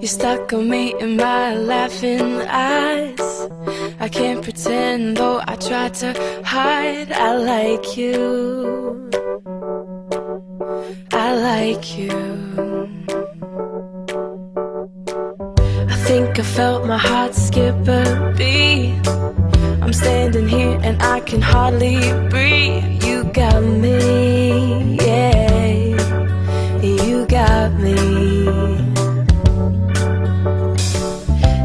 You stuck on me in my laughing eyes. I can't pretend, though I try to hide. I like you, I like you. I think I felt my heart skip a beat. I'm standing here and I can hardly breathe. You got me, yeah, you got me.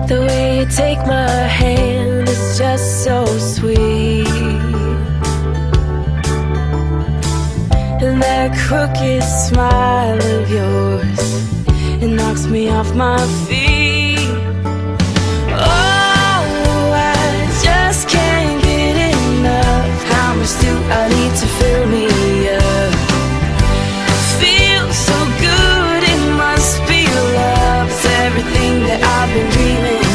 The way you take my hand is just so sweet. And that crooked smile of yours, it knocks me off my feet. Oh, I just can't get enough. How much do I need to fill me up? It feels so good, it must be love. It's everything that I've been dreaming of.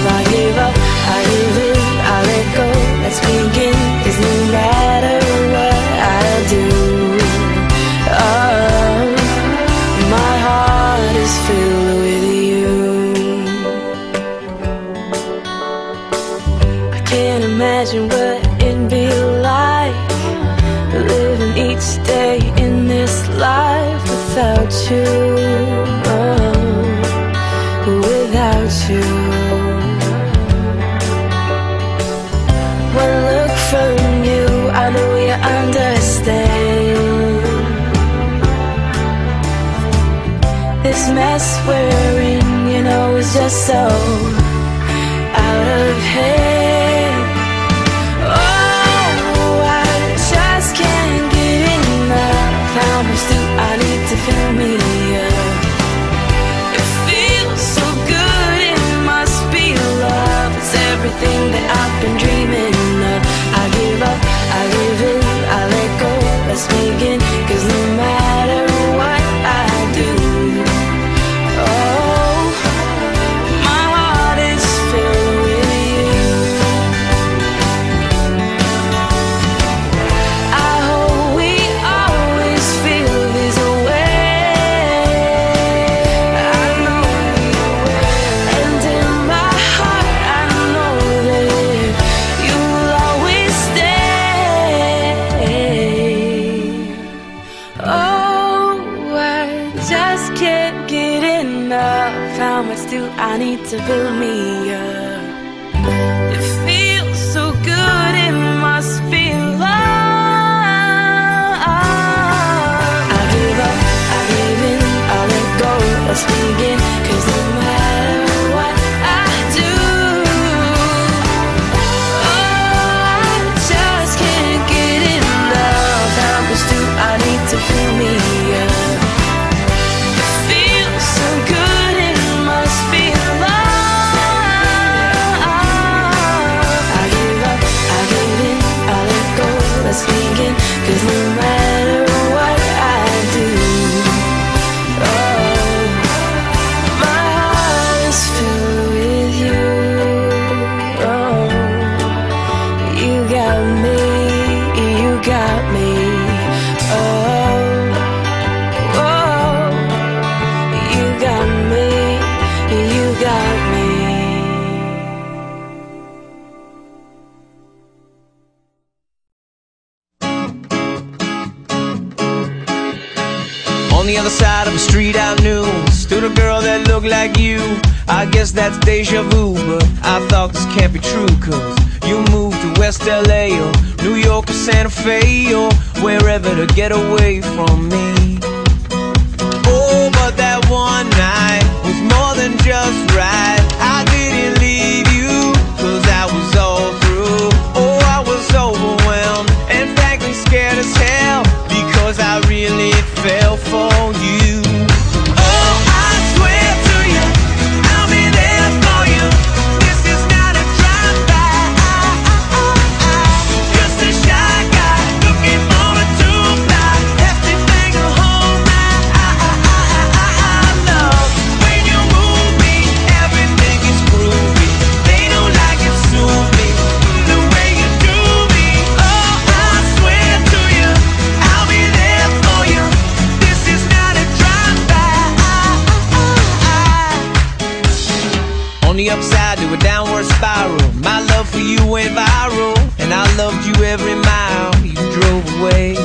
I give up, I give in, I let go. Let's begin, 'cause no matter what I do, my heart is filled with you. I can't imagine what it'd be like living each day in this life without you, without you. One look from you, I know you understand. This mess we're in, you know, is just so out of hand. Oh, I just can't get enough. How much do I need to fill me up? It feels so good, it must be love. It's everything that I've been dreaming of. I give up, I give in, I let go. Let's begin, 'cause no matter what I do, how much do I need to build me up? It feels so good, it must be love. I give up, I give in, I let go. Let's begin, 'cause no matter what I do, I just can't get enough. How much do I need to fill me up? It feels so good, it must be love. I give up, I give in, I let go. Let's begin, 'cause no matter what I do, my heart is filled with you. You got me, you got me. You got me, you got me. On the other side of the street I knew stood a girl that looked like you. I guess that's deja vu, but I thought this can't be true, 'cause you moved to West LA or New York or Santa Fe or wherever to get away from me. Oh, but that one night was more than just right. I didn't leave you, 'cause I was all through. Oh, I was overwhelmed and frankly scared as hell, because I really fell for you. Oh, I swear to you, I'll be there for you. This is not a drive-by. Just a shy guy looking for a two-ply hefty thing to hold. On the upside to a downward spiral, my love for you went viral, and I loved you every mile you drove away.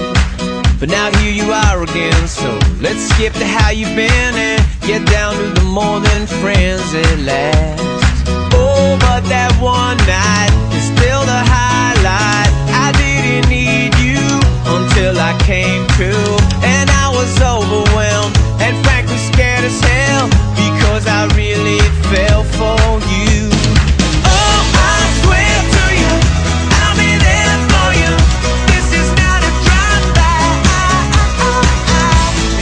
But now here you are again, so let's skip to how you've been and get down to the more than friends at last. Oh, but that one night is still the highlight. I didn't need you until I came to, and I was overwhelmed and frankly scared as hell, because I really fell for you. Oh, I swear to you, I'll be there for you. This is not a drive-by.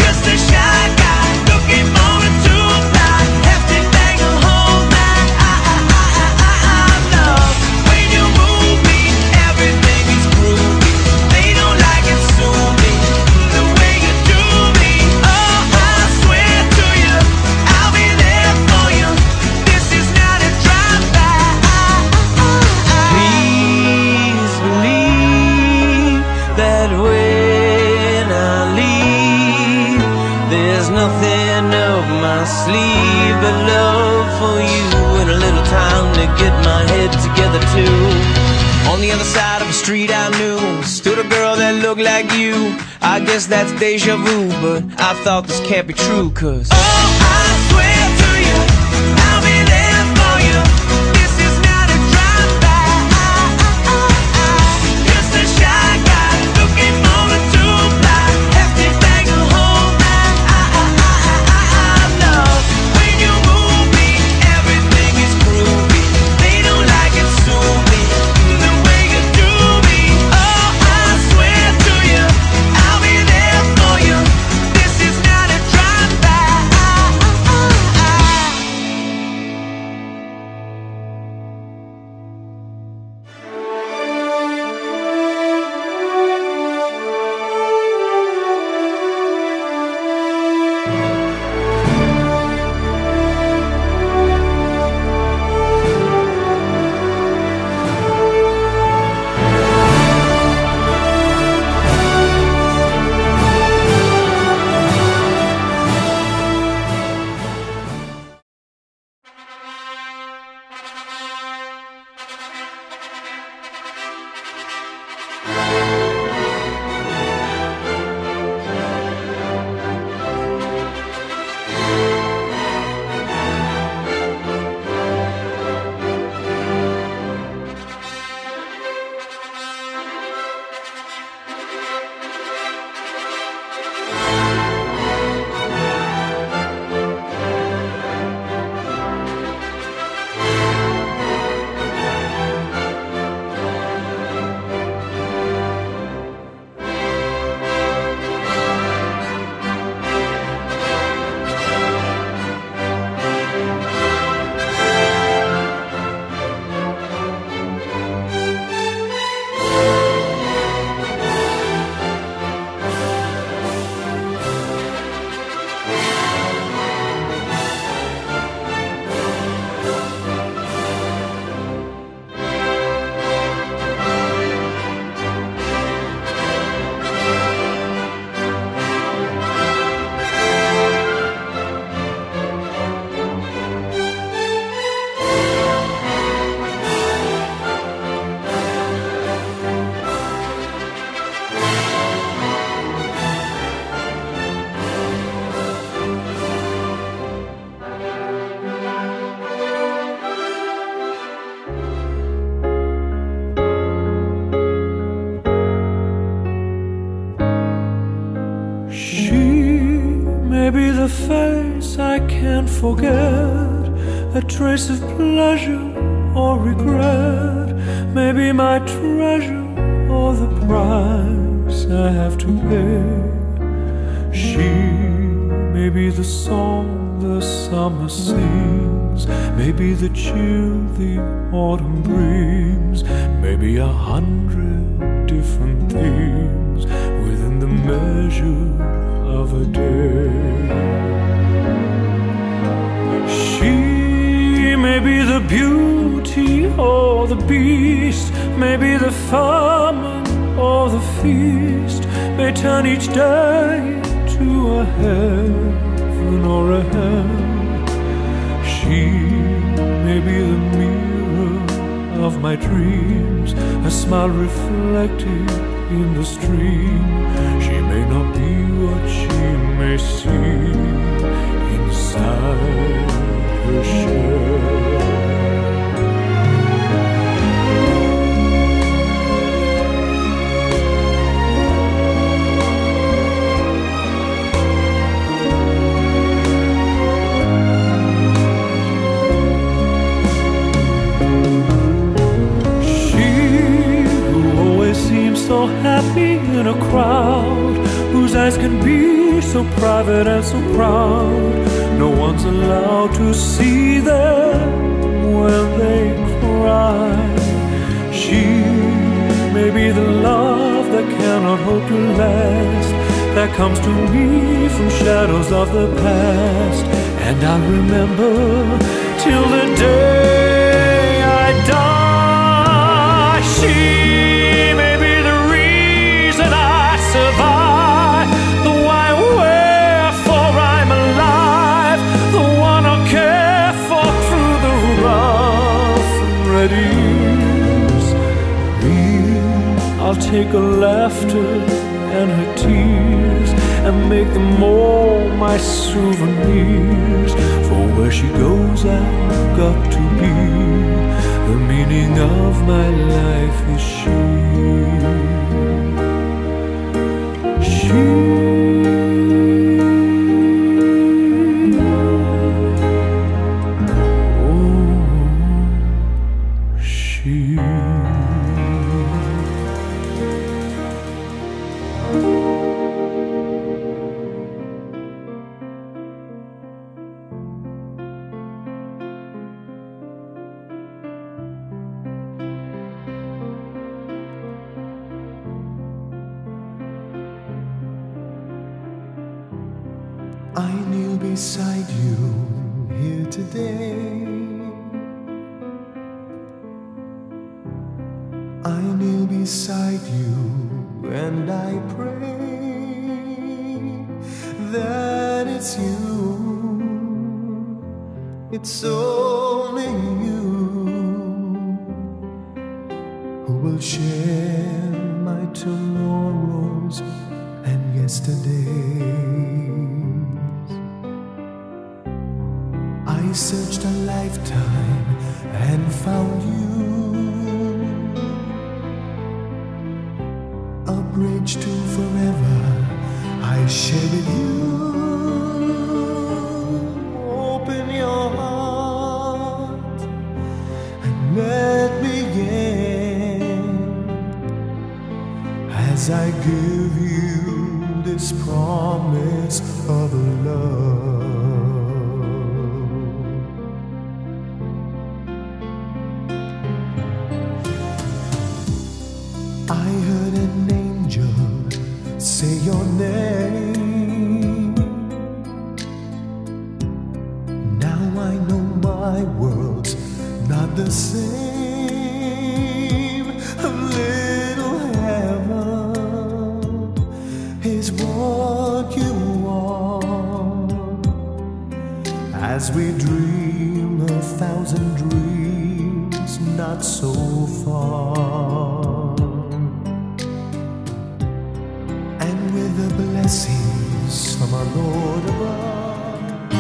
Just a shy guy looking for a two-ply, hefty bag of hold back. Love, when you move me, everything is groovy. They don't like it, sue me, the way you do me. Oh, I swear to you, I'll be there for you. This is not a drive-by. Please believe that when I leave, there's nothing up my sleeve but love for you and a little time to get my head together too. On the other side of the street I knew stood a girl that looked like you. I guess that's deja vu, but I thought this can't be true, 'cause oh, I swear to you, I'll be there for you. This is not a drive-by. Just a shy guy looking for a two-ply, hefty bag of hold back. Love, when you move me, everything is groovy. They don't like it, sue me, the way you do me. Oh, I swear to you, I'll be there for you. This is not a drive-by. Maybe the face I can't forget, a trace of pleasure or regret. Maybe my treasure or the price I have to pay. She may be the song the summer sings, maybe the chill the autumn brings, maybe 100 different things within the measure of a day. She may be the beauty or the beast, may be the famine or the feast, may turn each day to a heaven or a hell. She may be the mirror of my dreams, a smile reflected in the stream. She may not be what she may seem inside her shell. So happy in a crowd, whose eyes can be so private and so proud. No one's allowed to see them when they cry. She may be the love that cannot hope to last, that comes to me from shadows of the past. And I remember till the day I die. She survive, the why, wherefore I'm alive, the one I'll care for through the rough and readies. Me, I'll take her laughter and her tears and make them all my souvenirs. For where she goes I've got to be, the meaning of my life is she. I kneel beside you here today. I kneel beside you and I pray that it's you, it's only you who will share my tomorrows and yesterdays. I searched a lifetime and found you, a bridge to forever I share with you. Open your heart and let me in as I give you this promise of love. I heard an angel say your name. Now I know my world's not the same. A little heaven is what you want, as we dream 1,000 dreams not so far. The blessings from our Lord above,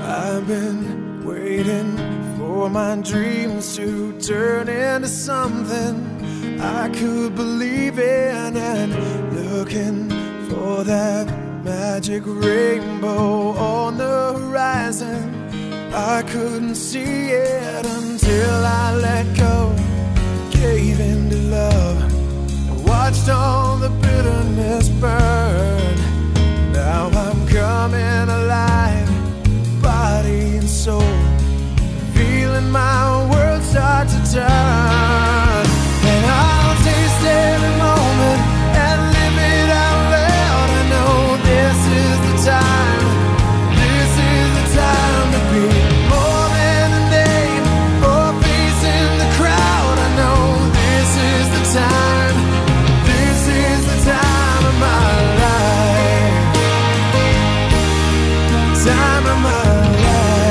I've been waiting for my dreams to turn into something I could believe in, and looking for that magic rainbow on the horizon. I couldn't see it until I let go, gave in to love, watched all the bitterness burn. Now I'm coming alive, body and soul, feeling my world start to turn. And I'll taste every moment and live it out loud. I know this is the time, this is the time to be more than a name or face in the crowd. I know this is the time, time of my life, time of my life.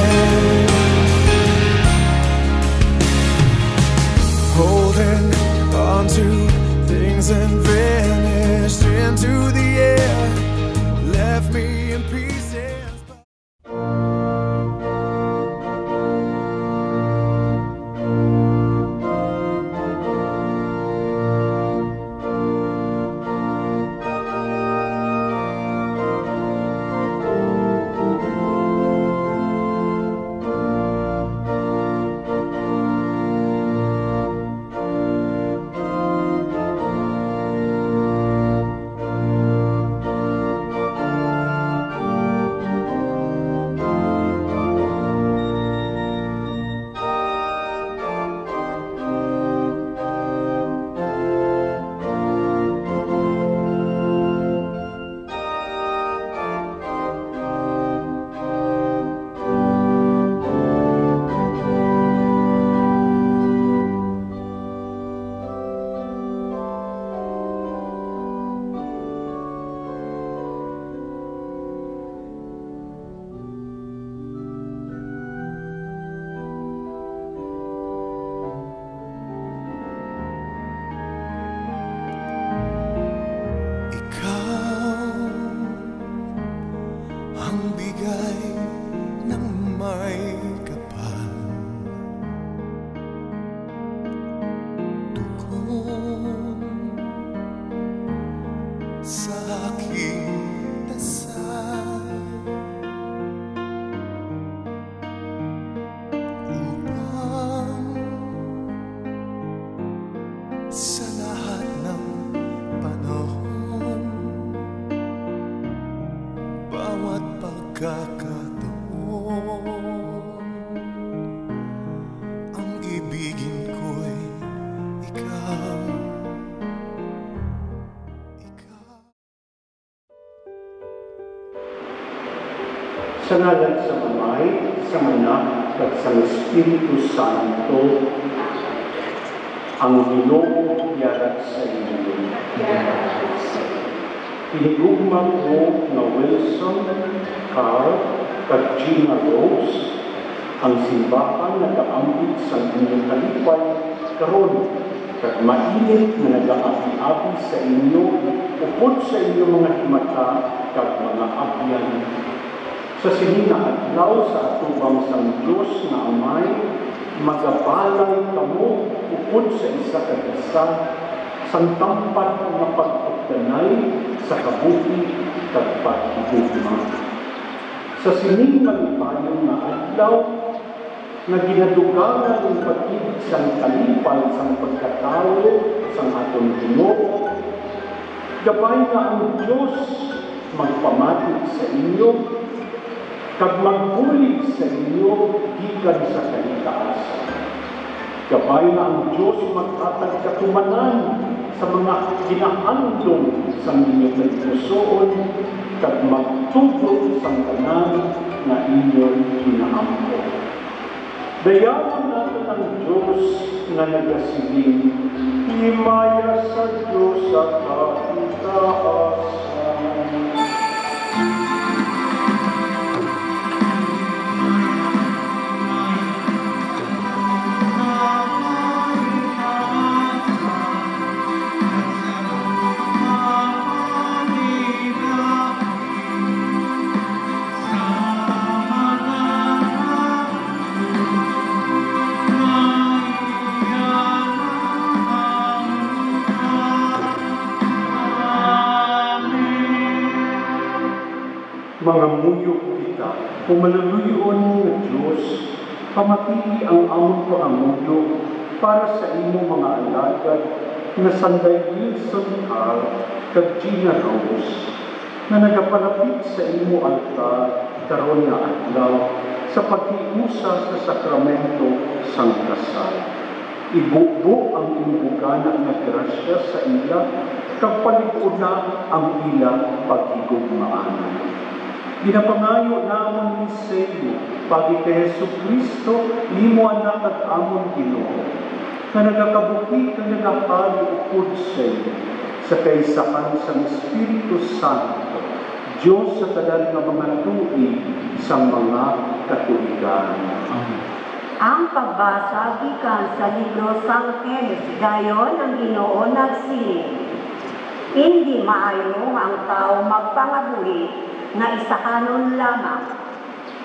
and vanished into the air, left me in pieces. Sa ngalan sa Amay, sa Anak, at sa Espiritu Santo, ang Ginoo yarat sa inyo. Hinigugma ko na Wilson, Carl, at Gina Rose, ang simbahan na nag-aambit sa inyong kalipay, karon, at mainit na nag-aabi-abi sa inyo, upod sa inyong mga himata, at mga abyan. Sa sininaadlaw sa atubang sang Diyos na Amay, magabalay kamo upod sa isa kag isa, sang tampat nga pagpagdanay sa kabuhi kag paghigugma. Sa sining malipayong nga adlaw, na ginadugangan ng pag-ibig sang kalipay sang pagkatao sang aton Ginoo, gabay na ang Diyos magpamatik sa inyo, kag magbulig sa inyo gikan sa kaligtaasan. Gabay na ang Diyos maghatag katumanan sa mga ginahandong sa inyong nagpusoon, kag magtugot sa tanan na inyong ginaampo. Dayawan natin ang Diyos na nagasiling, himaya sa Diyos sa kaitaasan. Mga muyok kita, pumaluyon ng Diyos, pamatili ang among pangamuyo para sa imo mga alagad na Sanday Wilson Carl kag Gina Rose na nagapalapit sa imo altar karon nga adlaw sa paghiusa sa sakramento sang kasal. Ibubo ang imugana nga grasya sa ila kag palig-una ang ila paghigugmaanan. Ginapangayo namon ni Seyo, pagi kay Jesucristo, limo anak at amon Ginoo, na nagakabuki kang nagapali upod Seyo, sa kaisahan sa Espiritu Santo, Diyos sa tanan nga mga tuig sa mga katuigan. Ang pagbasa gikan sa libro sang Genesis, dayon ang Ginoo nagsiling. Hindi maayo ang tao magpangabuhi nga isahanon lamang.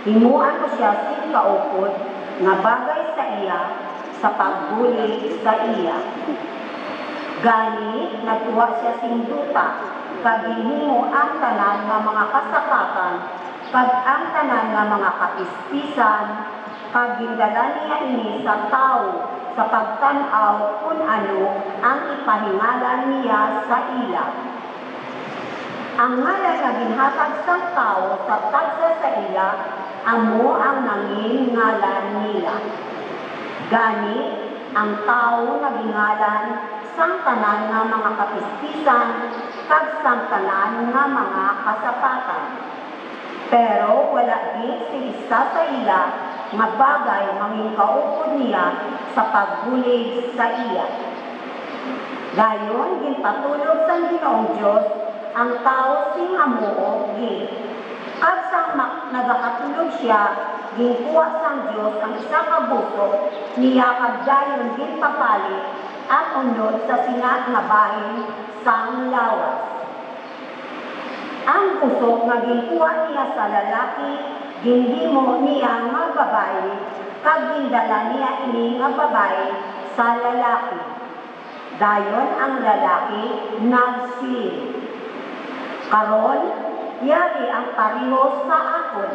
Himuan mo siya sing kaupod nga bagay sa iya sa pagbuli sa iya. Gani nagkuha siya sing duta, kag hinimo ang tanan nga mga kasakatan, kag ang tanan nga mga kapistisan, kag gindala niya ini sa tao sa pagtan-aw kung ano ang ipahingalan niya sa ila. Ang ngalan nga ginhatag sang tao sa tagsa sa ila, amo ang nanging ngalan nila. Gani ang tao nga gingalan sang tanan nga mga kapistisan, kag sang tanan nga mga kasapatan. Pero wala din si isa sa ila nga bagay manging kaupod niya sa pagbulig sa iya. Gayon, ginpatulog sang Ginoong Diyos ang tao sing amuo gid. Kag sang nagakatulog siya, ginkuha sang Diyos ang isa ka buso niya kag dayon ginpapalit at unod sa sinat nga bahin sang lawas. Ang puso nga ginkuha niya sa lalaki, ginhimo niya nga babae, kag gindala niya ini nga babae sa lalaki. Dayon ang lalaki nagsilid. Karon, yari ang pareho sa akon.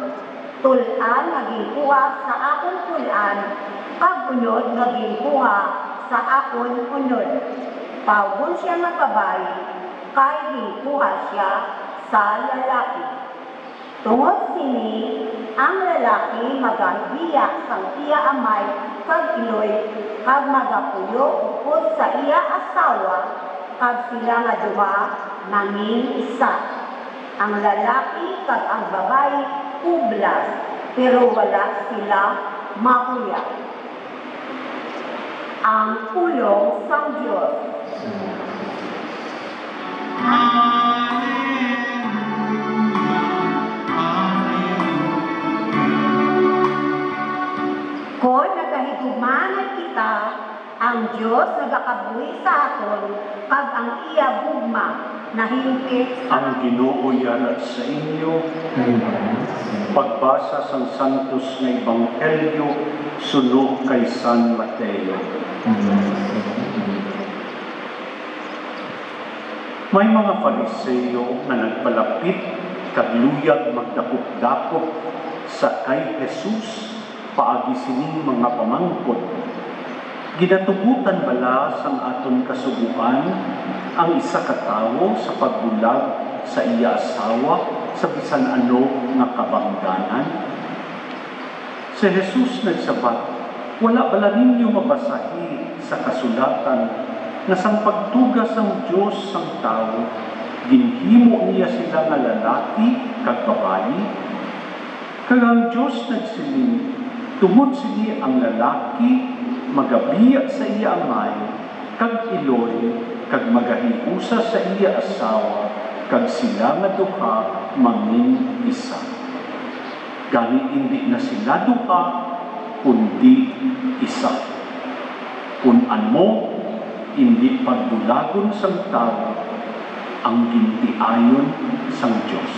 Tulan nga ginkuha sa akon tulan, kag unod nga ginkuha sa akon unod. Tawgon siya nga babae, kay ginkuha siya sa lalaki. Tungod sini, ang lalaki magahiya sang iya amay kag iloy, kag magapuyo upod sa iya asawa, kag sila nga duha nanging isa. Ang lalaki kag ang babae ublas, pero wala sila makuya. Ang pulong sang Diyos. Kung nagahigumanan kita, ang Diyos nagakabuhi sa aton, kag ang iya gugma na himpit Ang Ginoo yarat sa inyo. Pagbasa sa Santos nga Ebanghelyo sulod kay San Mateo. May mga Fariseo na nagpalapit kag luyag magdakop-dakop sa kay Jesus paagi sining mga pamangkot. Ginatugutan bala sang aton kasubuan ang isa ka tawo sa pagbulag sa iya asawa sa bisan ano nga kabangganan? Si Jesus nagsabat, wala bala ninyo mabasahi sa kasulatan nga sang pagtugas ang Diyos sang tao, ginhimo niya sila nga lalaki kag babayi. Kag ang Diyos nagsiling, tungod sini ang lalaki magabiya sa iya amay, kag iloy, kag magahiusa sa iya asawa, kag sila nga duha mangin isa. Gani hindi na sila duha, kundi isa. Kung ano, hindi pagbulagon sang tao ang gintiayon sang Diyos.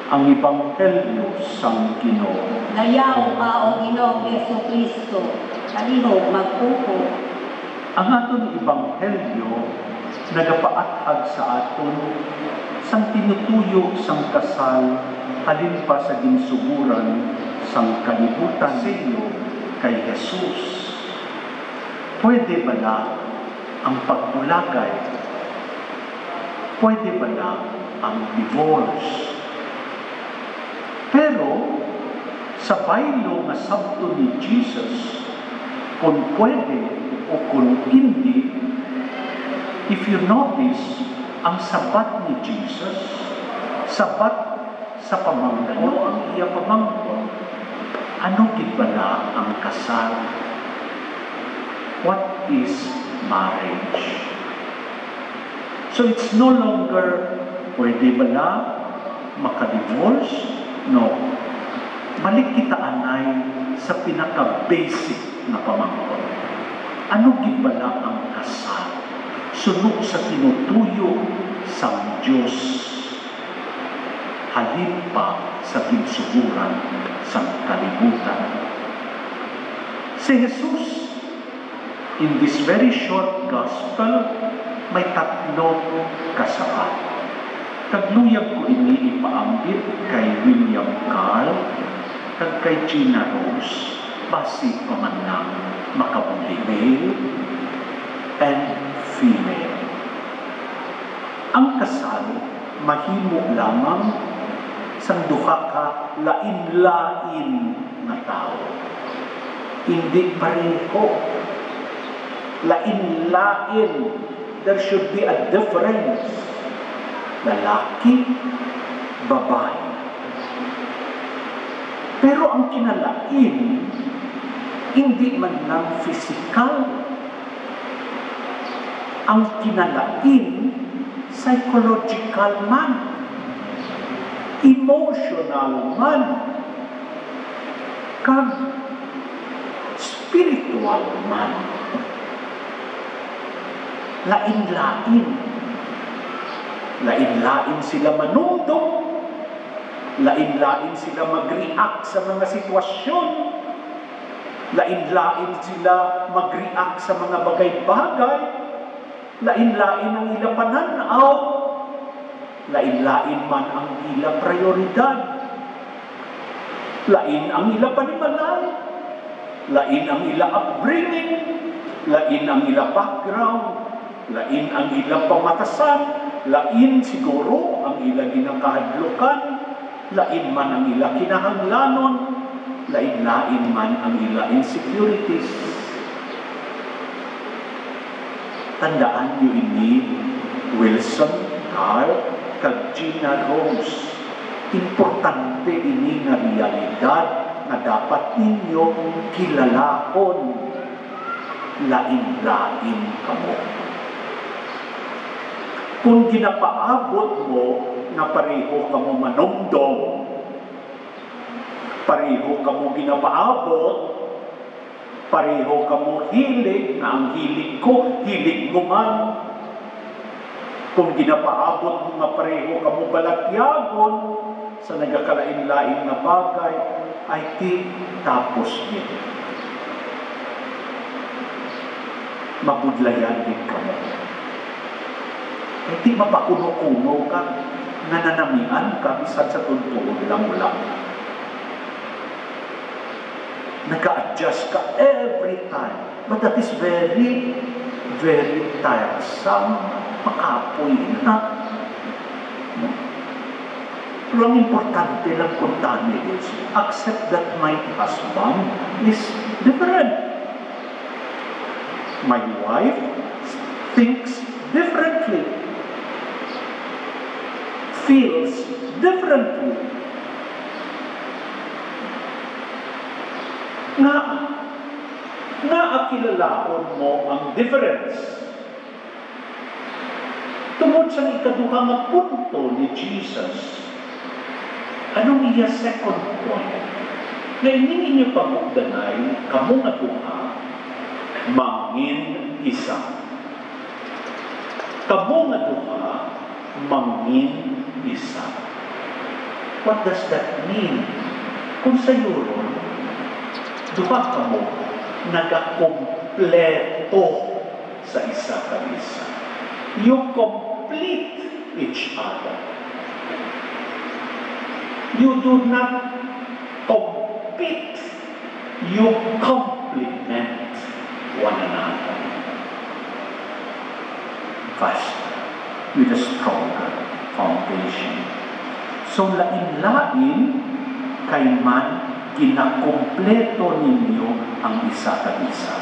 Ang Ebanghelyo sang Ginoo. Dayaw ka o Ginoong Jesucristo, kalihog magpupo. Ang aton Ebanghelyo nagapaathag sa aton sang tinutuyo sang kasal halin pa sa ginsuguran sang kalibutan selo kay Jesus. Pwede ba na ang pagbulagay? Pwede ba na ang divorce? Pero sa baylo nga sabto ni Jesus, kung pwede o kung hindi, if you notice, ang sabat ni Jesus, sabat sa pamangkot, ang iya pamangkot, ano gid ba na ang kasal? What is marriage? So it's no longer pwede ba na maka-divorce? No. Balik kita anay sa pinaka-basic na pamangkot. Ano gid ba na ang kasal? sunod sa tinutuyo sa Diyos, halin pa sa ginsuguran sa kalibutan. Si Jesus, in this very short gospel, may tatlong kasaad. Tagluyag ko ini ipaambit kay William Carl kag kay Gina Rose, basi pa man ng makabuli, male and female. Ang kasal mahimo lamang sang duha ka lain-lain na tao. Hindi pareho. Lain-lain. There should be a difference. Lalaki, babae. Pero ang kinalain, hindi man lang physical. Ang kinalain, psychological man, emotional man, kag spiritual man. Lain-lain. Lain-lain sila manundong, lain-lain sila mag-react sa mga sitwasyon, lain-lain sila mag-react sa mga bagay-bagay, lain-lain ang ila pananaw, lain-lain man ang ila prioridad, lain ang ila panimalay, lain ang ila upbringing, lain ang ila background, lain ang ila pamatasan, lain siguro ang ila ginakahadlukan, lain man ang ila kinahanglanon, lain-lain man ang ila insecurities. Tandaan niyo ini, Wilson, Carl, kag Gina Rose. Importante ini nga realidad na dapat ninyong kilalahon. Lain-lain kamo. Kung ginapaabot mo na pareho kamo manumdom, pareho kamo ginapaabot, pareho kamo hilig, na ang hilig ko, hilig mo man. Kung ginapaabot mo nga pareho kamo balatyagon sa nagakalain-lain na bagay, ay ti tapos din. Mabudlayan din kamo. Ay ti mapakuno-kuno ka, nananamian ka, bisan sa tuntuon lang-lang. Naka-adjust ka every time. But that is very, very tiresome. Makapoy na. No? Pero ang importante lang kung tani is, accept that my husband is different. My wife thinks differently. Feels differently. Nga akilalaon mo ang difference. Tungod sa ikaduha nga punto ni Jesus, anong iya second point? Na hindi ninyo pagugdanay, kamo nga duha, mangin isa. Kamo nga duha, mangin isa. What does that mean? Kung sa Euron, duha kamo, nagakompleto sa isa ka isa. You complete each other. You do not compete. You complement one another. First, with a stronger foundation. So, lain-lain kay man ginakompleto ninyo ang isa ka isa.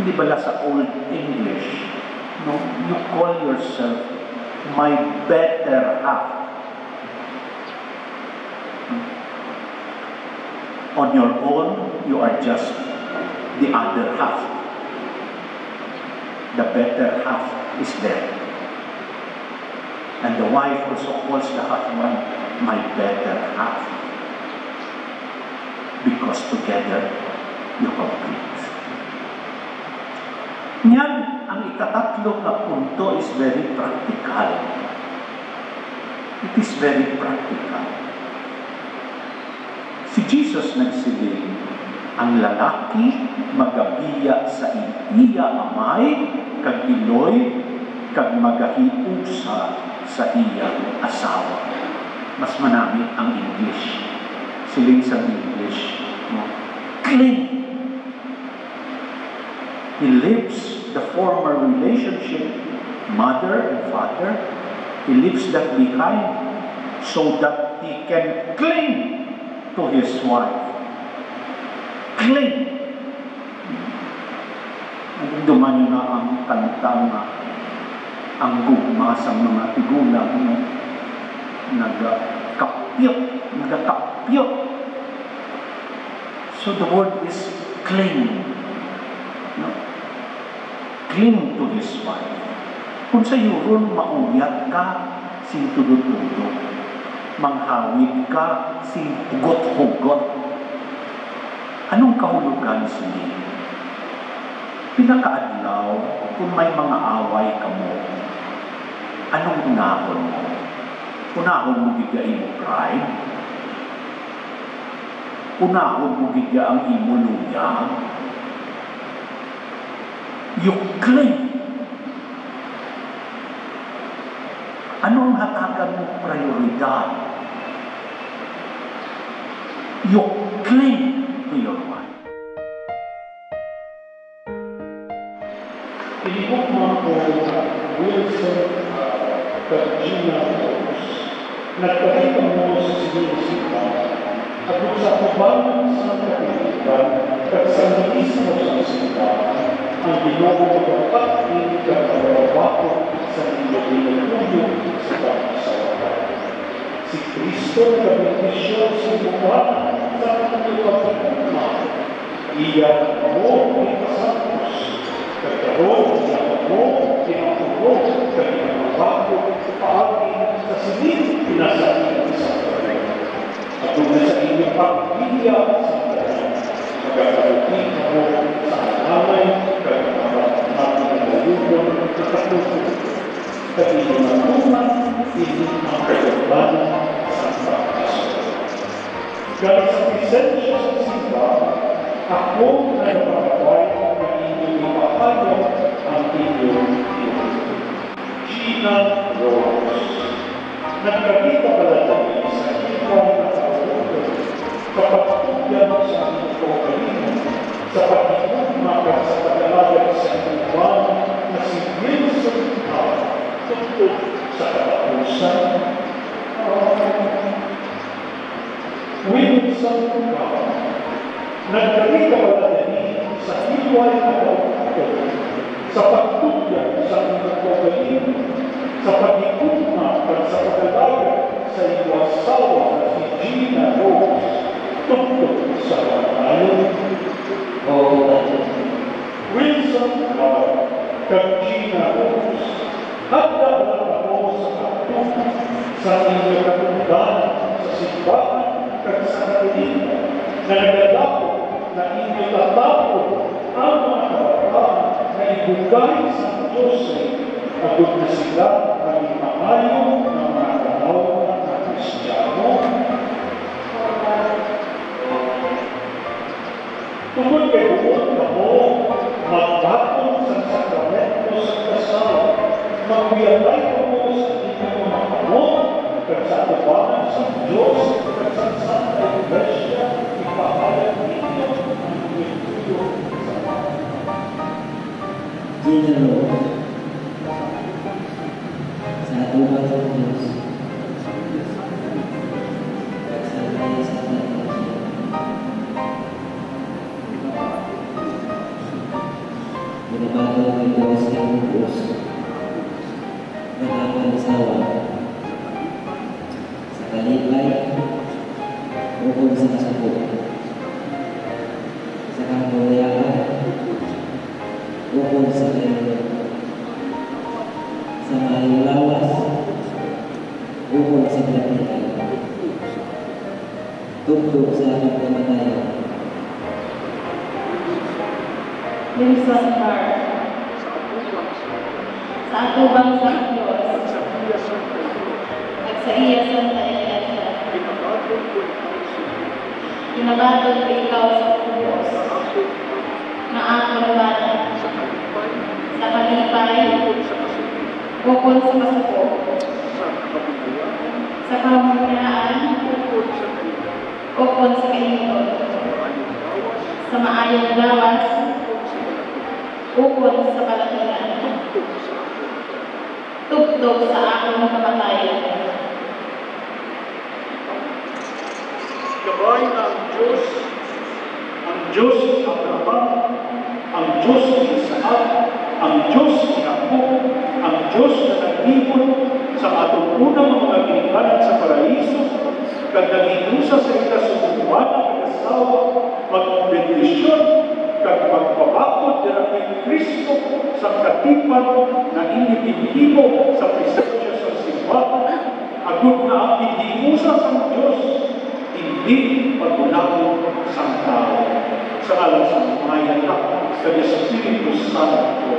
Hindi bala sa Old English, no? You call yourself my better half. On your own, you are just the other half. The better half is there. And the wife also calls the husband my better half. Because together, you complete. Yan ang ikatatlo na punto is very practical. It is very practical. Si Jesus nagsiling, ang lalaki magabiya sa iya amay, kag iloy, kag magahiusa sa iya asawa. Mas manami ang English. Siling sa English. No? Cling. He leaves the former relationship, mother and father. He leaves that behind so that he can cling to his wife. Cling. Duman na ang kantang ang gugma sa mga tigulang nagkapyot. So the word is cling. No? Cling to his wife. Kung sa yuron mauyat ka, sing tudot-tudot. Manghawid ka, sing hugot-hugot. Anong kahulugan siya? Pinakaadlaw, kung may mga away ka mo, anong unahon mo? Unahon mo gidya imo pride? Unahon mo gidya ang imo luya? You cling. Anong hatagan mo prioridad? You cling to your wife. Inibok mo ko Wilson Virginia Rose. Nagpakita mo sa sinisita at kung sa kubangan sa kapitiban at sa mismo sa sita ang ginagawa ng pag-ibig at pagbabago sa pinagpinagpuyo sa pagkasawakan. Si Kristo nagkabentisyo sa buwan sa kanyang pagkakama. Iyan mo ay kasantos. Kagkaroon na mo, tinaturo, kagkakabago, paagin sa sinig pinasakin sa kanya. At kung nasa inyong pagbiya sa kanya, magkakaroon mo sa alamay, kagkakabago, kagkakaroon, kagkakaroon, hindi ang kagkakaroon sa pagkaso. Dahil sa presensya sa simba, ako na napakaway na inyong ipahayag ang inyong iyon. Gina Rose. Nagkakita pala tayo sa iwan na kaulugan kapag tugyan sa inyong kaugalino sa pag-iugmakan sa pag-alagan sa iwan na si Wilson Hall tungkol sa katapusan. Wilson Hall. Nagkakita pala tayo sa iwan na kauulugan sa pagtugyan sa inyong kaugalino sa pag-iugmakan sa pag-alagan sa inyong asawa na si Gina Rose tungkol sa pag-alagan. Wilson Hall kag Gina Rose handa lang ako sa pagtugyan sa inyong katunggan sa simbahan kag sa katulina na nagdadako na inyong tatapo ang mga kabataan na ibugay sa Diyos agad na sila ang maayo ng mga kanaw na Kristiyano. Tungkol kay buong na mo, magbatong sa sakramento sa kasal, magbiyatay ko mo sa inyong mga kamot, kag sa atubangan sa Diyos, kag sa Santa Iglesia, ipahayag ninyo ang ituyo sa mga. Gina Rose. Sa atubangan sa Diyos, kag sa Iglesia, binabago ang Diyos ng Diyos ng aking asawa sa kalipay ukol sa kasuko sa kamulayakan ukol sa kayo sa mahalawas ukol sa kapitan tugtog sa aking kamatayan. Wilson Hall. sa atubang sa Diyos at sa iya Santa Iglesia. Ginabatod ko ikaw sa kubos na akong bata sa kalipay ukol sa kasuko sa kamunaan ukol sa kainod sa maayong lawas ukol sa kalatinan tugtog sa akong kamatayan. Gabay na ang Diyos ni Abraham, ang Diyos ni Isaac, ang Diyos ni Jacob, ang Diyos na naglibot sa atong unang mga ginikanan sa paraiso, kag naginusa sa ita sa buwan ng kasawa, mag-bendisyon, kag magpapakot dira kay Kristo sa katipan na inibinhibo sa presensya sa simbahan, agud na ang paghiusa sa Diyos, hindi pagulawon sa tao, sa alam sa mga sa Espiritu Santo.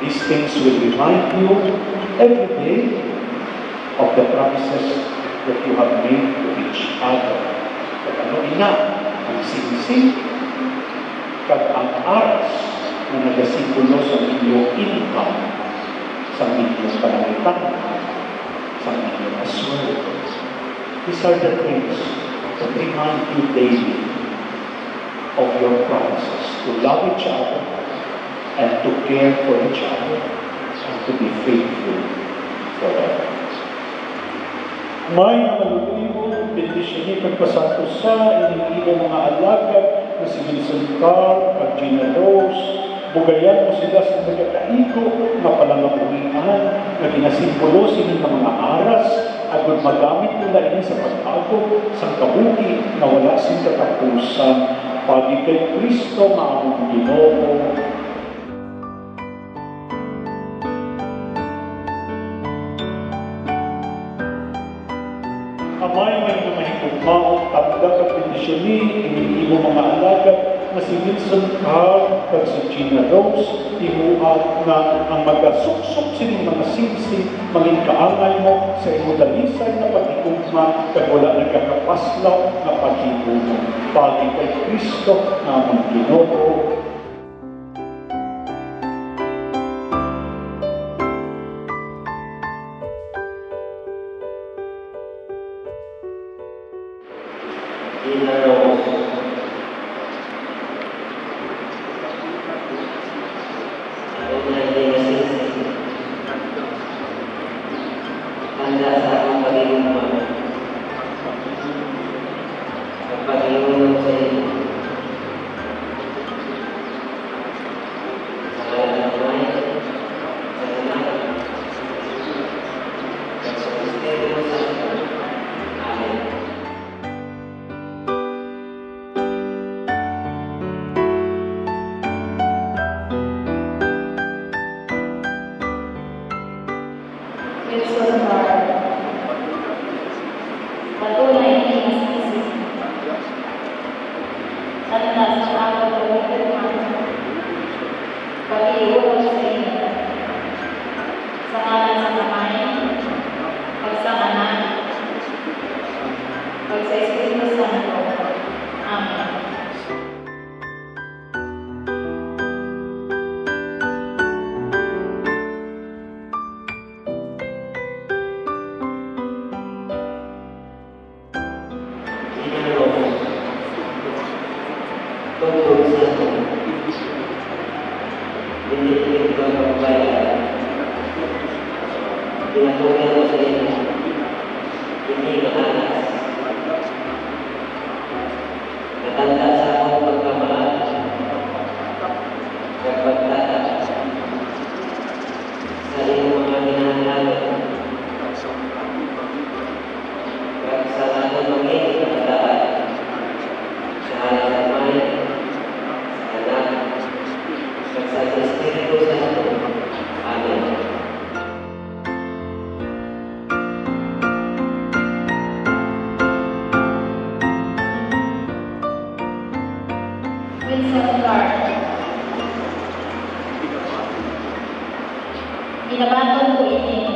These things will remind you every day of the promises that you have made to each other. At ano ina, ang singsing, kag ang aras na nagasimbolo sa inyong income, sa inyong panangitan, sa inyong aswell. These are the things that remind you daily of your promises to love each other and to care for each other and to be faithful forever. May namaluluyo, bendisyon pagpasanto sa inigimo mga alagad na si Vincent Carl at Gina Rose. Bugayan mo sila sa nagkakaigo na palangabuhian na ginasimbolo sila ng mga aras agad magamit nila ini sa pag-ago sa kabuhi na wala sing katapusan. Pagi kay Kristo na among Ginoo. Amay may mahigugmao tanda at bendisyon ni inigimo mga alagad na si Vincent Carl at si Gina Rose, imuat na ang magasuksok sining mga singsing, maging kaangay mo sa imodalisay na pag-ikugma kag wala nagkakapaslaw na pag-ikugma. Pagi kay Kristo na among Ginoo. Gina Rose, handa sa akong pag-iuman at pag-iuman sa iyo sa ngalan ng Ama, sa Anak, at sa Espiritu Santo. Amen. Patunay ni Masisi. Tanda sa akong pag-iuman, pag-iuman sa iyo, sa ngalan ng Ama, at sa Anak, at sa Espiritu Santo. Amen. Tungkol sa binibigyan ko ang pagbayaran. Pinatuloy ko sa inyo, hindi maalas. Natanda sa akong pagkamahal, pagpagtatas sa iyong mga hinahangalan, kagsalanan magiging kabataan sa halaman sa Espiritu Santo. Amen. Binabaton ko ini.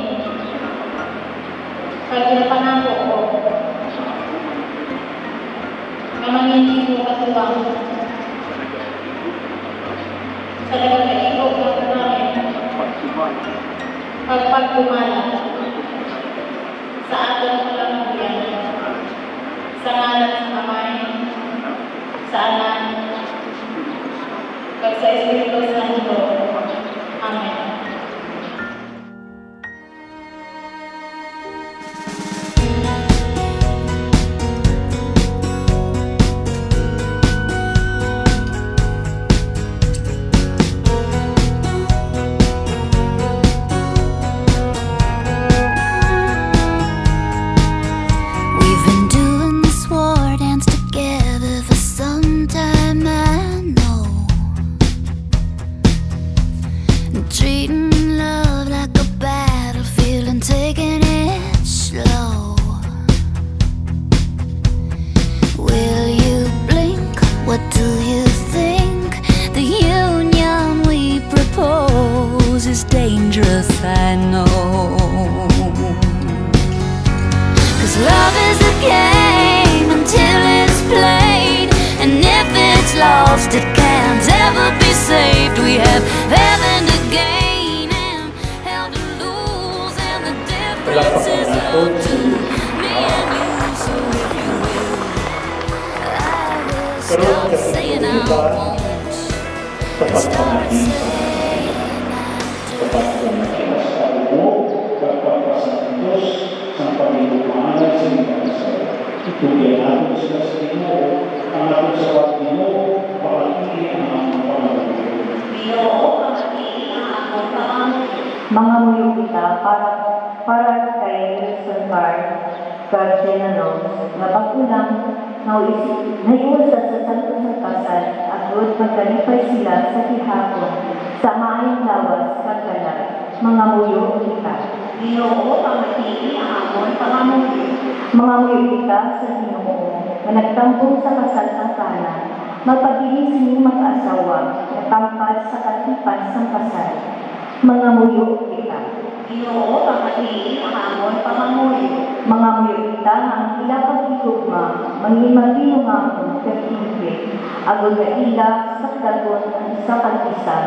Kaya pinapangako ko na mangindi mo katuwang sa nagkakaigog na po namin pagpagkumala sa ating kalambuyan sa ngalan sa Kamay, sa Anak, at sa Espiritu Santo. Amen. It can't ever be saved. We have heaven to gain and hell to lose, and the difference is up to me and you. So if you will, I will stop saying I won't and start saying Mangamuyo kita para kay Wilson Carr Garcenanos na pagkulang naiusad sa santo ng kasal at doon magkalipay sila sa tihapon sa maayong lawas kagalag. Mangamuyo kita. Ginoo, pamatii ang amon pangamuyo. Mangamuyo kita sa Ginoo na nagtampong sa kasal sang kanan. Magpabilis sining mag-asawa na tampad sa katipan sang kasal. Mangamuyo kita. Ginoo, pamatii ang amon pangamuyo. Mangamuyo kita ang ilapag-igugma, mangimatino nga akong katimpit, agod na ila sa dagon ang isa kag-isa,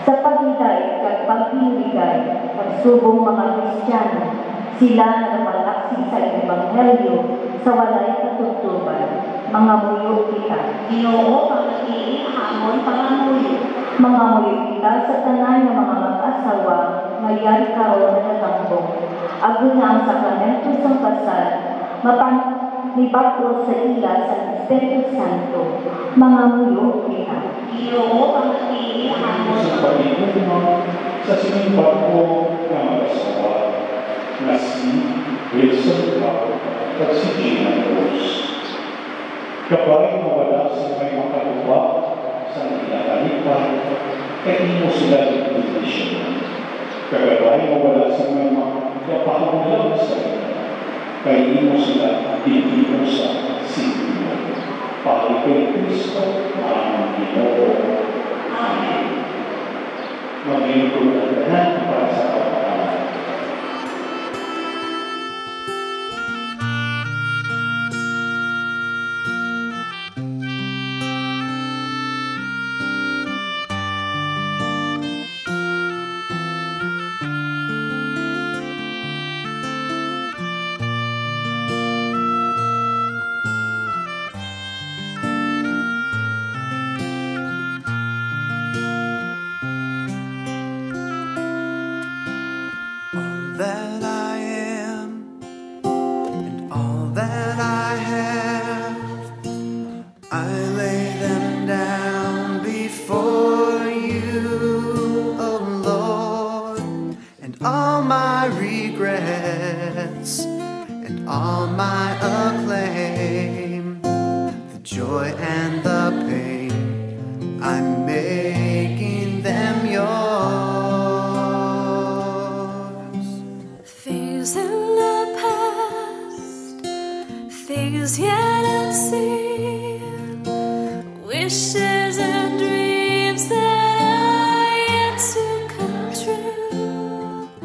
sa paghintay at pagpinibigay, pagsubong mga Kristiyano, sila nagpalaksi sa Ebanghelyo sa walay katutuban. Mangamuyo kita. Ginoo, pamatii ang amon pangamuyo. Mangamuyo kita sa tanan ng mga mag-asawa mayari karon na natambong. Agud na ang sakramento sa kasal, mapanibako sa ila sa Espiritu Santo. Mangamuyo kita. Ginoo, pamatii ang amon pangamuyo. Sa sinimbang ko ng mag-asawa na si Wilson Carr at si Gina Rose. Kapag mawala sa may makatuwa sa nilakalipan, kaya mo sila ng kondisyon. Kapag mawala sa may makapahamulang sa ila, kaya mo sila bibigyan sa sinimbang. Pahali kay Kristo, ang Ginoo. Amen. Mag-iintunan na para sa kapakanan. That I am and all that I have, I lay them down before you, oh Lord, and all my regrets and all my acclaim, the joy and the pain, I'm making them yours. things in the past, things yet unseen, wishes and dreams that are yet to come true.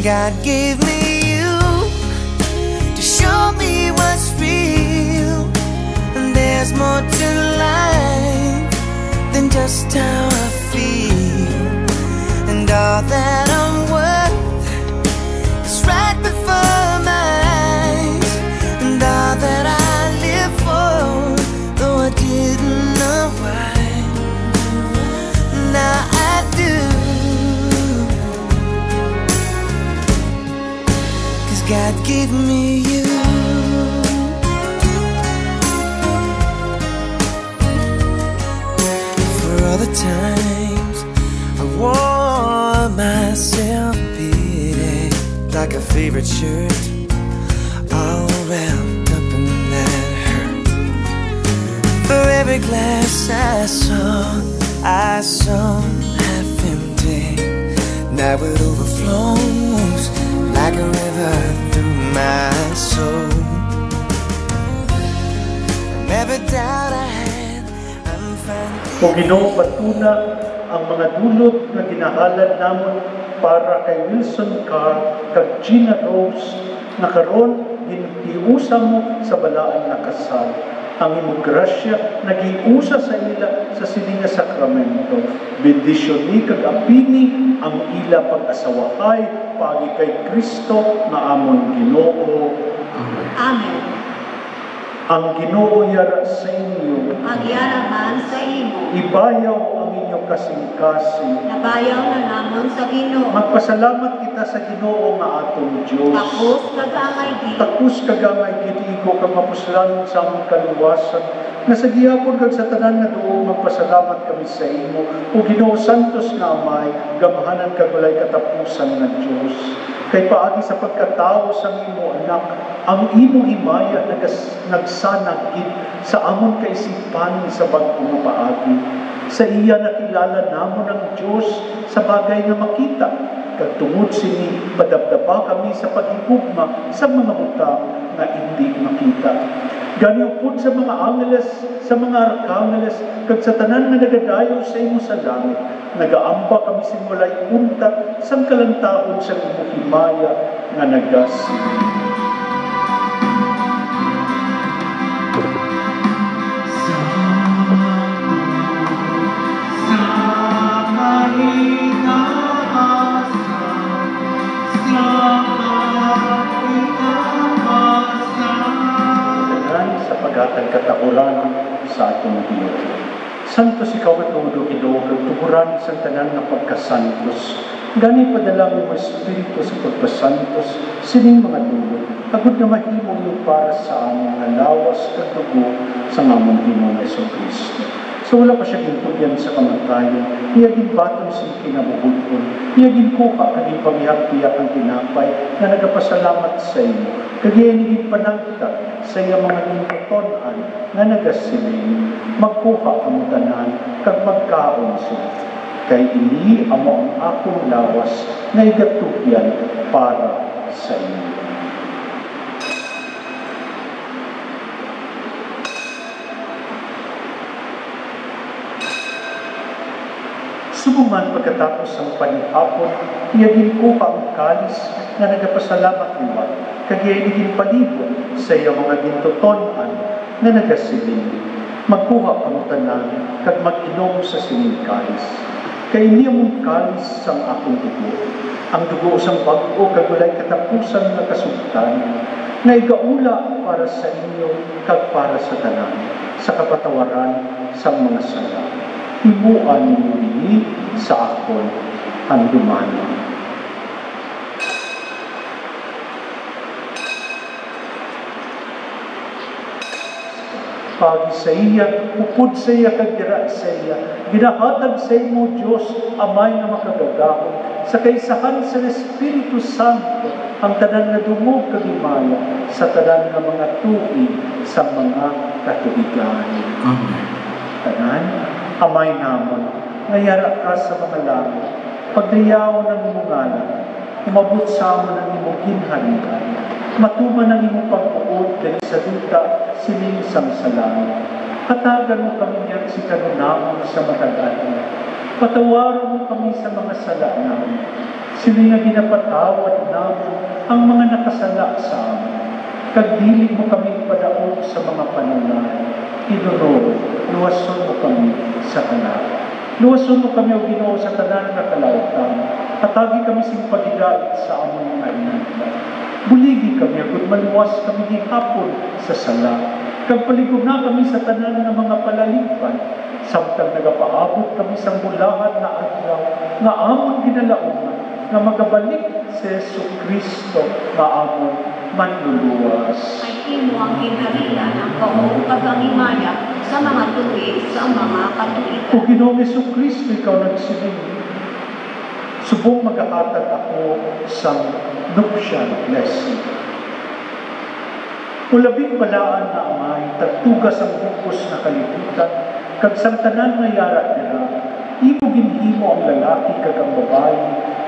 God gave me you to show me what's real. And there's more to life than just how I feel. And all that I'm worth is right before my eyes. And all that I live for, though I didn't know why, now I do. 'Cause God gave me you. For all the times I wore myself beating like a favorite shirt, all wrapped up in that hurt. For every glass I saw half empty. Now it overflows like a river through my soul. From every doubt I had, I'm finding. O Ginoo, patuna ang mga dulot nga ginahalad namon para kay Wilson Carr kag Gina Rose na karon gintiusa mo sa balaan na kasal. Ang imong grasya nagiusa sa ila sa sining nga sakramento. Bendisyon ni kag apini ang ila pag-asawahay pagi kay Kristo nga amon Ginoo. Amen. Ang Ginoo yara sa inyo. Ang yaraman sa imo. Ibayaw ang inyong kasing-kasing. Nabayaw na namon sa Ginoo. Magpasalamat kita sa Ginoo nga atong Dios. Takos kagamay di. Takus kagamay gitigo kag mapuslan sa among kaluwasan. Nga sa gihapon kag sa tanan nga duo magpasalamat kami sa imo. O Ginoo santos nga Amay, gamhanan kag walay katapusan nga Dios. Kay paagi sa pagkatao sa imo anak, ang imong himaya nagsanag gid sa amon kaisipan sa bag-o nga paagi. Sa iya nakilala namon ang Dios sa bagay nga makita. Kag tungod sini padabdaba kami sa paghigugma sa mga butang nga hindi makita. Gani pud sa mga angeles, sa mga arkangeles, kag sa tanan nga nagadayo sa imo sa langit, nagaamba kami simulay unta sang kalantaon sa imong himaya nga nagasig. Sa pagatag katahuran sa atong Ginoo. Santos ikaw at todo Ginoo, kag tuguran sa tanan nga pagkasantos. Gani padala mo Espiritu sa pagpasantos sining mga dulot. Agud nga mahimo mo para sa among nga lawas kag dugo sa among Ginoong Jesucristo. So wala pa siya gintuyan sa kamatayon, iya ginbaton sa kinabubuton, iya ginkuha kag ipamihap-piyak ang tinapay na nagapasalamat sa imo. Kag iya ginpanagtag sa iya mga gintuton-an nga nagasiling, magkuha kamo tanan kag magkaon sila. Kay ini amo ang akong lawas nga igatugyan para sa inyo. Sumuman pagkatapos ang panihapon, iya ginkuha ang kalis na nagapasalamat niwa, kag iya ginpalibot sa iya mga gintuton-an na nagasiling. Magkuha kamo tanan kag mag-inom sa sining kalis. Kay ini among kalis sang akong dugo, ang dugo sang bag-o kag walay katapusan nga kasugtan, nga igaula para sa inyo kag para sa tanan, sa kapatawaran sang mga sala. Himuan ninyo ini sa akon ang dumano. Pagi sa iya, upod sa iya, kag dira sa iya, ginahatag sa imo Diyos, Amay na makagagahon, sa kaisahan sa Espiritu Santo, ang tanan nga dumog kag himaya, sa tanan nga mga tuig sa mga katuigan. Amen. Tanan, Amay namon, ngayara ka sa mga langit, pagdayaw ng imong ngalan, umabot sa amon ang imong ginhalikan, matuman ang imong pagpuod dahil sa duta sining sang sa langit. Katagan mo kami niyan si kanunamon sa matagal. Patawaran mo kami sa mga sala namin, Sila nga ginapatawad namin ang mga nakasala sa amin. Kagdili mo kami padaog sa mga panunay. Ginoo, luwason mo kami sa kanal. Luwason mo kami o Ginoo sa tanan nga kalautan. Atagi kami sing pagidait sa among mga inanay. Buligi kami agud maluwas kami gihapon sa sala. Kag paligod na kami sa tanan nga mga palalipan. Samtang nagapaabot kami sa bulahan na adlaw nga amon ginalaungan nga magabalik si Jesucristo nga amon manluluwas. Ay imo ang kinahanglan ang kaong pagangimaya sa mga tuig sa mga katuigan. O Ginoong Jesucristo, ikaw nagsiling, subong maghahatag ako sa nuptial blessing. Ulabing balaan na amay, tagtugas ang bukos na kalibutan, kag samtanan nga yara nila, imo ginhimo ang lalaki kag ang babae,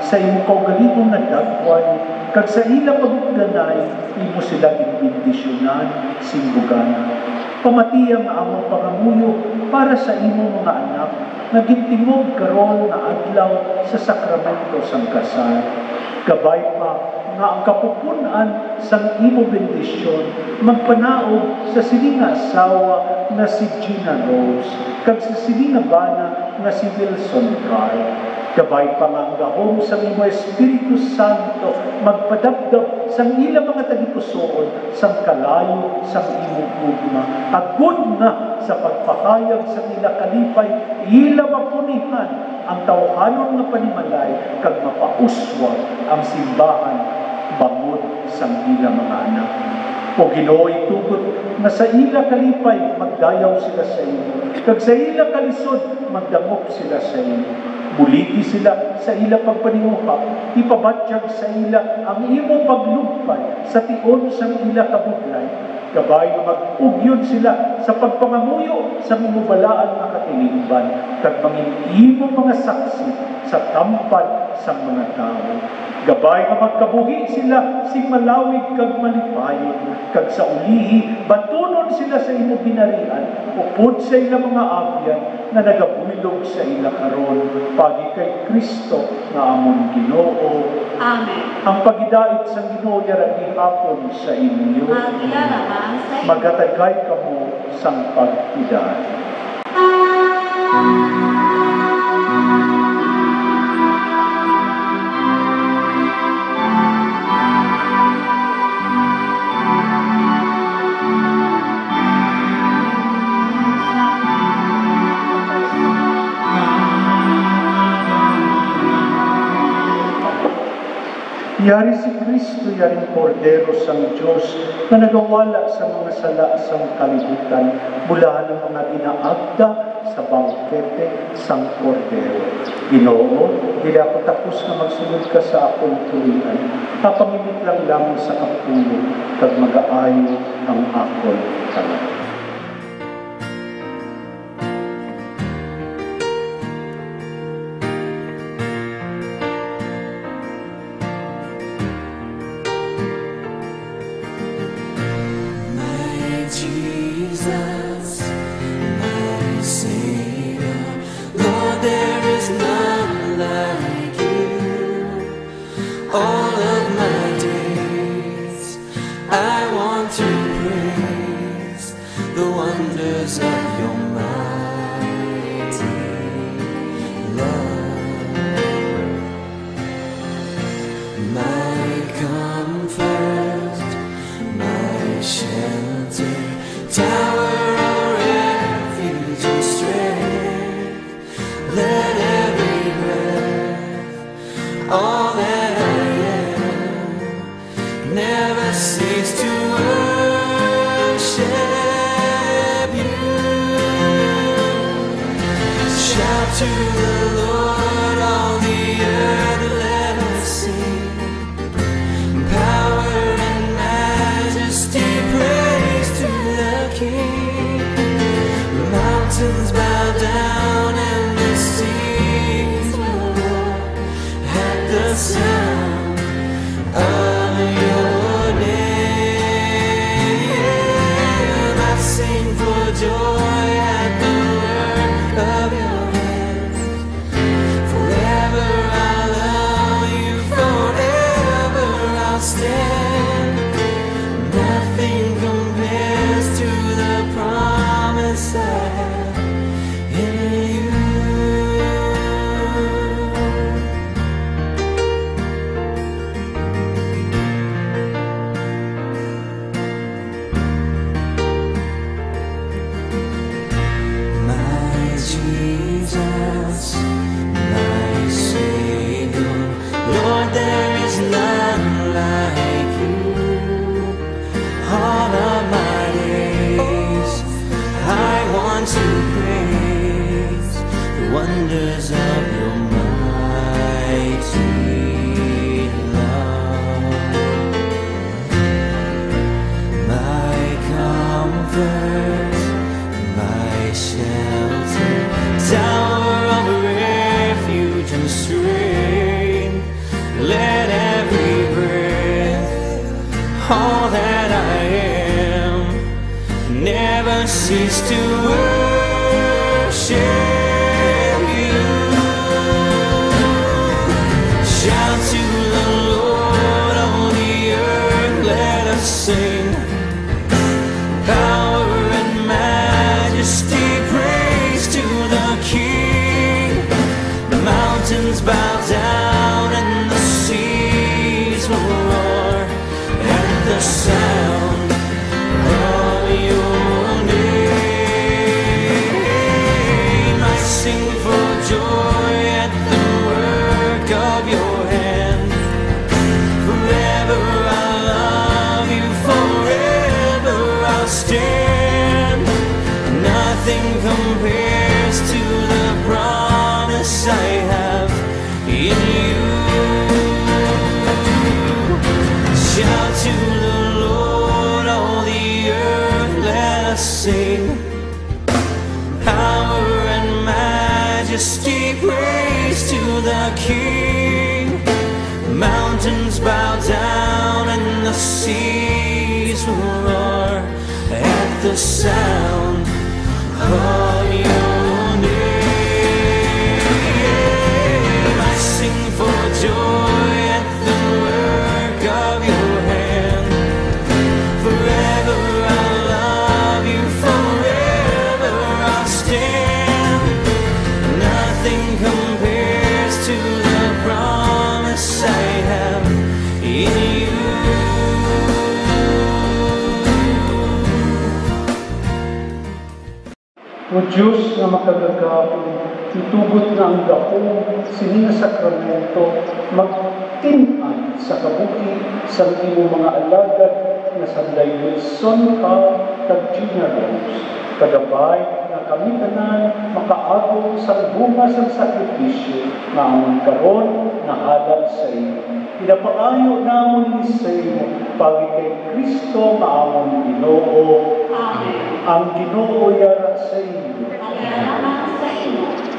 sa imo kaugalingong nadagwan, kag sa ila pagugdanay, imo sila inbindisyonan, singgugan. Pamatiyang among pangamuyo para sa imo mga anak, na gintingog karon na adlaw sa sakramento sang kasal. Gabay pa nga ang kapupunan sang imo bendisyon magpanaog sa sining nga asawa na si Gina Rose, kag sa sining nga bana nga si Wilson Try. Gabay pa nga ang gahom sa imo Espiritu Santo magpadagdag sang ila mga tagipusoon sang kalayo sang imong gugma. Agud nga sa pagpahayag sa ila kalipay, ila mapunihan ang tawhanon nga panimalay kag mapauswag ang simbahan bangod sang ila mga anak. O Ginoo, itugot na sa ila kalipay magdayaw sila sa imo, kag sa ila kalisod magdangop sila sa imo. Buligi sila sa ila pagpanimuha, ipabatyag sa ila ang imong paglugpay sa tion sa ila kabudlay. Gabay na mag-ugyon sila sa pagpangamuyo sa minubalaan na katilingban, kag mangin-imong mga saksi sa tampad sa mga tao. Gabay na magkabuhi sila sing malawig kag malipayon, kag sa ulihi batunon sila sa imo binarian, upod sa ila mga abyan na nagabulog sa ila karon pagi kay Kristo nga amon Ginoo. Amen. Ang pagidait sa Ginoo yara gihapon sa inyo. Magatagay kamo sang pagidait. Yari si Kristo, yaring Kordero sang Diyos, na nagawala sa mga sala sang kalibutan, mula ng mga ginaagda sa bangkete sang Kordero. Ginoo, dili ako tapos na magsunod ka sa akong tuwian. Papamimit lang lamang sa kapulo, kag mag-aayo ang akong kalat. Jesus, my Savior, Lord, there is none like you. All of my days, I want to praise the wonders of your mighty love. My comfort, my shelter, tower of refuge and strength, let every breath, all that I am, never cease to worship you. Shout to the Lord, all the earth, let us sing. Power and majesty, praise to the King. The mountains bow down and the seas will roar at the sound of your name. I sing for joy at the work of your hands. wonders of your mighty love. My comfort, my shelter, tower of refuge and strength. Let every breath, all that I am, never cease to worship you. Shout to the Lord on the earth, let us sing. Power and majesty, praise to the King. The mountains bow down and the seas will roar at the sound of your name. I sing for joy at the work of your hand. Forever I'll love you, forever I'll stand. Nothing compares to the promise I have in you. Shout to the Lord, all the earth, let us sing. Power and majesty, praise to the King. Mountains bow down and the seas will roar at the sound of your name. I sing for joy at the work of your hand. Forever I'll love you, forever I'll stand. Nothing compares to the promise I have in you. O Diyos na makagagapon, itugot na ang gapong sininasakramento, magtinaan sa kabuki sa iyong mga alagad na sanday Wilson ka kag Gina Rose. Kadabay na kami tanan makaagong sa bunga sa sakripisyo na amon karon na halad sa iyo. Pinapaayo namon ni sa iyo pagi kay Kristo nga amon Ginoo. Amen. Ang Ginoo yara sa iyo.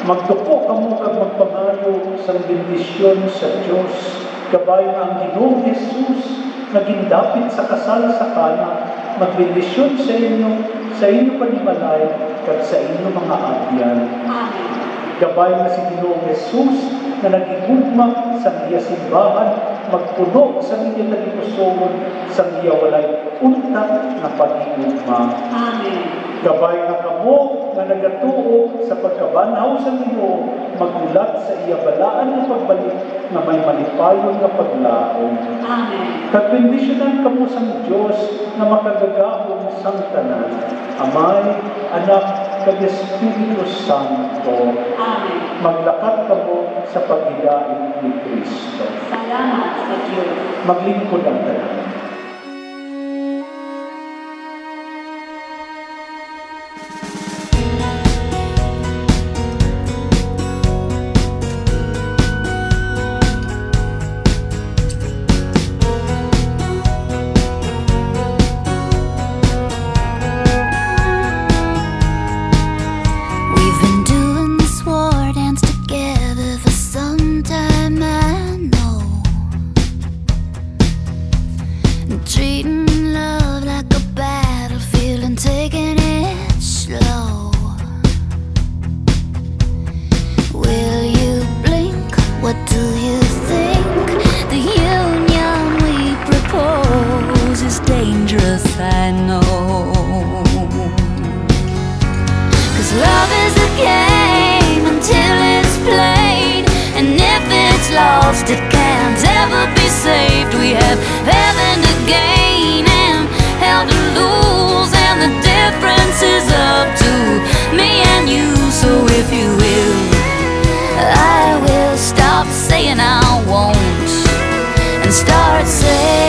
Magduko kamo kag magpangayo sa bendisyon sa Dios. Gabay na ang Ginoong Jesus naging dapit sa kasal sa Kana, magbendisyon sa inyo panimalay kag sa inyo mga agyan. Amen. Gabay na si Ginoong Jesus na nagigugma sa iya simbahan, magpuno sa iya tagipusoon, sa iya walay unta na pagigugma. Amen. Gabay na kamo na nagatuo sa pagkabanhaw sa Ginoo, magulat sa iya balaan ng pagbalik na may malipayon na paglaom. Amen. Kagbendisyonan kamo sa Diyos na makagagahong sang tanan, Amay, Anak, kag Espiritu Santo. Amen. Maglakat kamo sa paghigain ni Kristo. Salamat sa Diyos. Maglingkod ang tanan. We've been doing this war dance together for some time, I know. Treating love like a battlefield and taking it slow. Will you blink? What do you think? The union we propose is dangerous, I know. 'Cause love is a game until it's played, and if it's lost, it can't ever be saved. We have heaven to gain and hell to lose, and the difference is up to me and you. So if you will, I will stop saying I won't and start saying